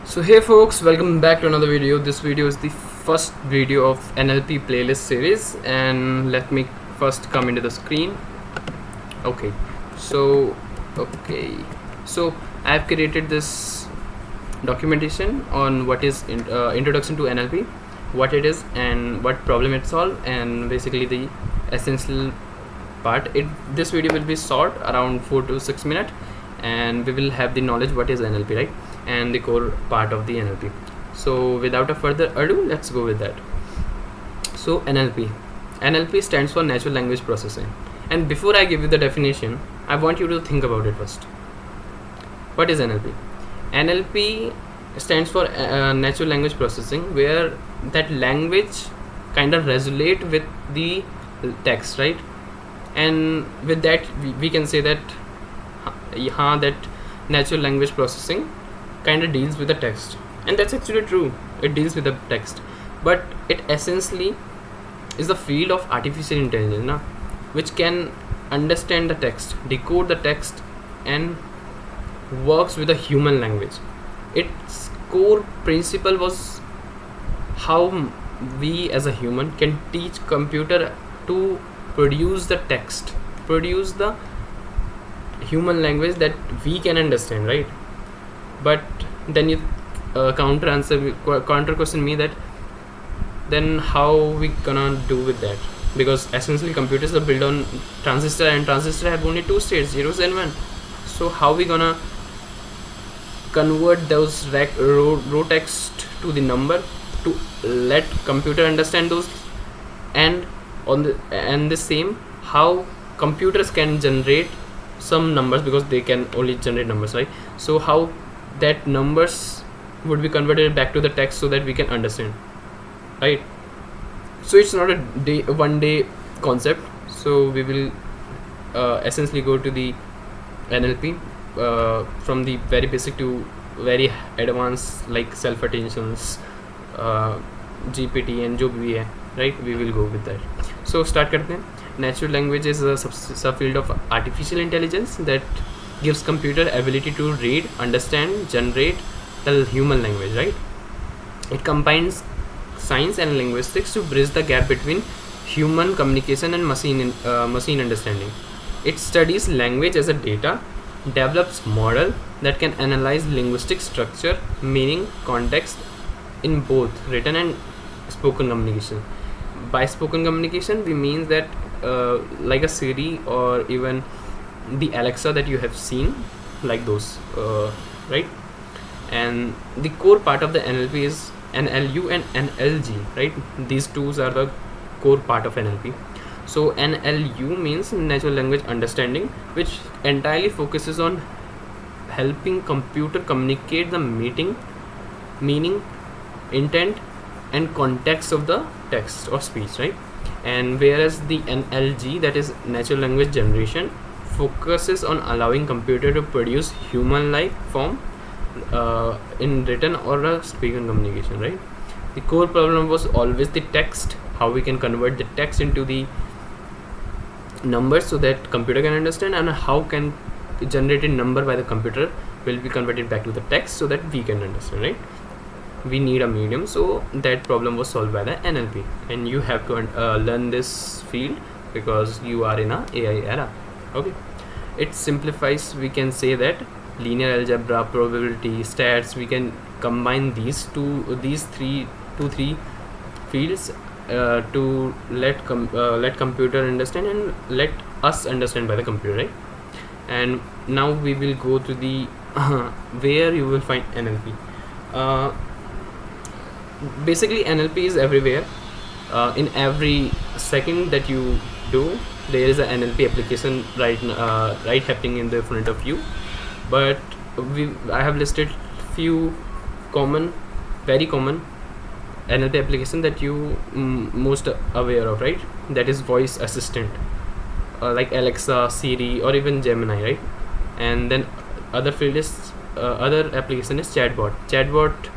So hey folks, welcome back to another video. This video is the first video of NLP playlist series, and let me first come into the screen. Okay, so so I have created this documentation on what is introduction to NLP, what it is and what problem it solves, and basically the essential part. This video will be short, around 4 to 6 minutes, and we will have the knowledge what is NLP, right, and the core part of the NLP. So without a further ado, let's go with that. So NLP stands for natural language processing, and before I give you the definition, I want you to think about it first. What is NLP? NLP stands for natural language processing, where that language kind of resonate with the text, right? And with that we can say that that natural language processing kind of deals with the text, and that's actually true. It deals with the text, but it essentially is the field of artificial intelligence, which can understand the text, decode the text, and works with a human language. Its core principle was how we as a human can teach computer to produce the text, produce the human language that we can understand, right? But then you counter question me that then how we gonna do with that, because essentially computers are built on transistor, and transistor have only two states, zeros and one. So how we gonna convert those raw text to the number to let computer understand those, and the same how computers can generate some numbers, because they can only generate numbers, right? So how that numbers would be converted back to the text so that we can understand, right? So it's not a one day concept. So we will essentially go to the NLP from the very basic to very advanced, like self attentions, GPT and जो भी है, right? We will go with that. So start करते हैं. Natural language is a subfield of artificial intelligence that gives computer ability to read, understand, generate the human language, right? It combines science and linguistics to bridge the gap between human communication and machine understanding. It studies language as a data, develops model that can analyze linguistic structure, meaning, context in both written and spoken communication. By spoken communication, we mean that like a Siri or even the Alexa that you have seen, like those, right? And the core part of the NLP is NLU and NLG, right? These two are the core part of NLP. So NLU means natural language understanding, which entirely focuses on helping computer communicate the meaning, intent, and context of the text or speech, right? And whereas the NLG, that is natural language generation, focuses on allowing computer to produce human-like form in written or a spoken communication, right? The core problem was always the text, how we can convert the text into the numbers so that computer can understand, and how can generated number by the computer will be converted back to the text so that we can understand, right? We need a medium. So that problem was solved by the NLP, and you have to learn this field because you are in a AI era. Okay, it simplifies, we can say that linear algebra, probability, stats, we can combine these three fields to let computer understand and let us understand by the computer, right? And now we will go to the where you will find NLP. Basically NLP is everywhere. In every second that you do, there is an NLP application right happening in the front of you. But I have listed few very common NLP application that you most aware of, right? That is voice assistant, like Alexa, Siri, or even Gemini, right? And then other application is chatbot.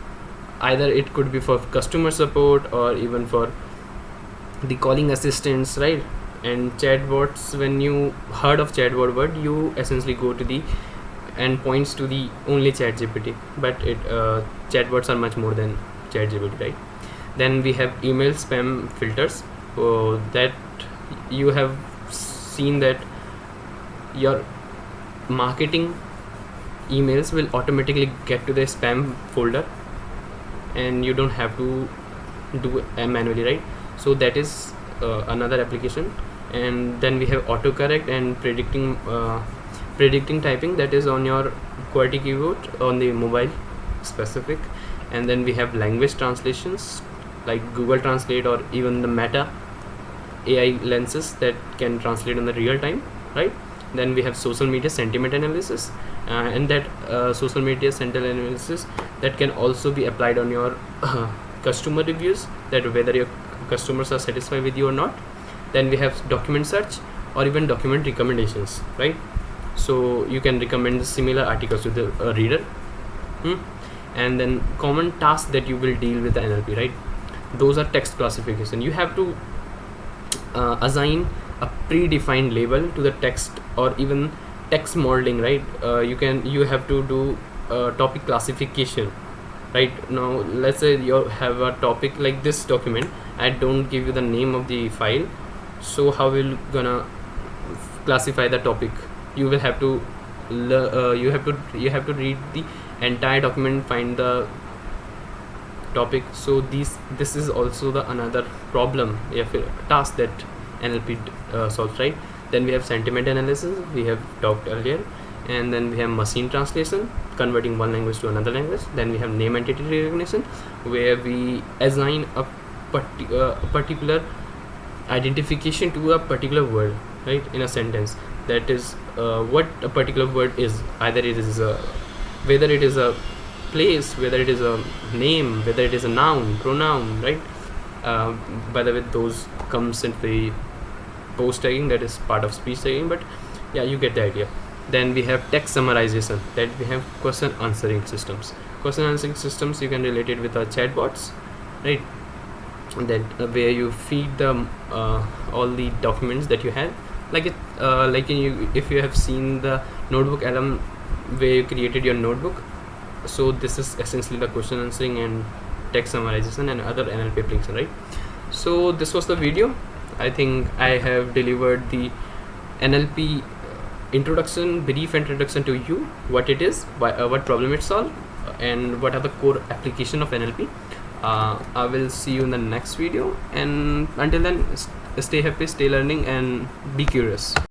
Either it could be for customer support or even for the calling assistants, right? And chatbots, when you heard of chatbot word, you essentially go to the and points to the only ChatGPT, but chatbots are much more than ChatGPT, right? Then we have email spam filters, that you have seen that your marketing emails will automatically get to the spam folder and you don't have to do manually, right? So that is another application. And then we have autocorrect and predicting typing, that is on your QWERTY keyboard on the mobile specific. And then we have language translations like Google Translate or even the Meta AI lenses that can translate in the real time, right? Then we have social media sentiment analysis, and that social media sentiment analysis that can also be applied on your customer reviews, that whether your customers are satisfied with you or not. Then we have document search or even document recommendations, right? So you can recommend similar articles to the reader. And then common tasks that you will deal with the NLP, right? Those are text classification. You have to assign a predefined label to the text, or even text modeling, right? You have to do topic classification, right? Now let's say you have a topic like this document. I don't give you the name of the file, so how will you gonna classify the topic? You will have to you have to read the entire document, find the topic. So this is also the another problem, task that NLP solves, right? Then we have sentiment analysis, we have talked earlier. And then we have machine translation, converting one language to another language. Then we have name entity recognition, where we assign a particular identification to a particular word, right, in a sentence. That is what a particular word is, either it is whether it is a place, whether it is a name, whether it is a noun, pronoun, right? By the way, those comes into the post tagging, that is part of speech tagging, but yeah, you get the idea. Then we have text summarization, that we have question answering systems. Question answering systems, you can relate it with our chatbots, right? That where you feed them all the documents that you have, if you have seen the notebook album where you created your notebook. So this is essentially the question answering and text summarization and other NLP application, right? So this was the video. I think I have delivered the NLP brief introduction to you, what it is, what problem it solves, and what are the core application of NLP. I will see you in the next video, and until then, stay happy, stay learning, and be curious.